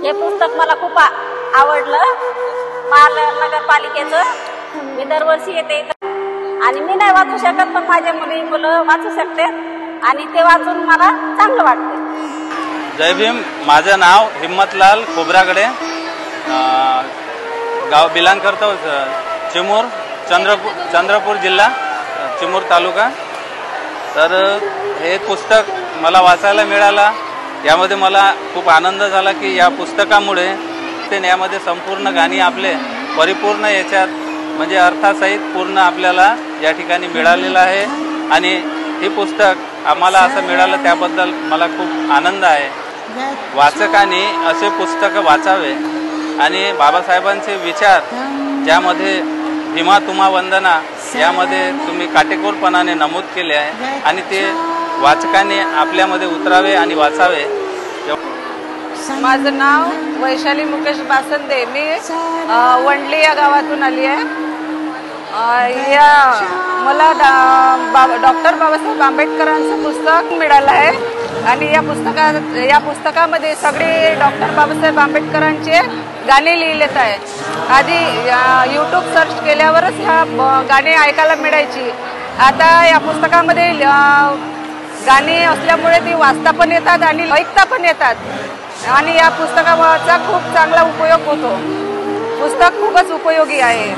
हे पुस्तक मला खूप आवडलं। नगरपालिकेचं मी दरवर्षी येते आणि मी नाही वाचू शकत पण माझ्या मुलं वाचू शकते आणि ते वाचून मला चांगलं वाटते। जय भीम। माझं नाव हिम्मतलाल खोब्रागडे, गाव बिलांग करतो चिमूर, चंद्रपूर जिल्हा, चिमूर तालुका। तर हे पुस्तक मला वाचायला मिळालं, यामध्ये मला खूप आनंद झाला की या पुस्तकामुळे यामध्ये संपूर्ण गाणी आपले परिपूर्ण याच्यात म्हणजे अर्थासहित पूर्ण आपल्याला या ठिकाणी मिळालेलं आहे आणि हे पुस्तक आम्हाला असं मिळालं त्याबद्दल मला खूप आनंद आहे। वाचकांनी असे पुस्तक वाचावे आणि बाबासाहेबांचे विचार ज्यामध्ये भीमा तुम्हा वंदना यामध्ये तुम्ही काटेकोरपणाने नमूद केले आहे आणि ते वाचकांनी आपल्यामध्ये उतरावे आणि वाचावे। माझं नाव वैशाली मुकेश बासंदे, मी वंडली या गावातून आली आहे। मला डॉक्टर बाबासाहेब आंबेडकरांचं पुस्तक मिळालं आहे आणि या पुस्तकामध्ये सगळे डॉक्टर बाबासाहेब आंबेडकरांचे गाणे लिहिलेत आहे। आधी यूट्यूब सर्च केल्यावरच ह्या गाणे ऐकायला मिळायची, आता या पुस्तकामध्ये गाणी असल्यामुळे ती वाचता पण येतात आणि ऐकता पण येतात आणि या पुस्तकाचा खूप चांगला उपयोग होतो। पुस्तक खूपच उपयोगी आहे।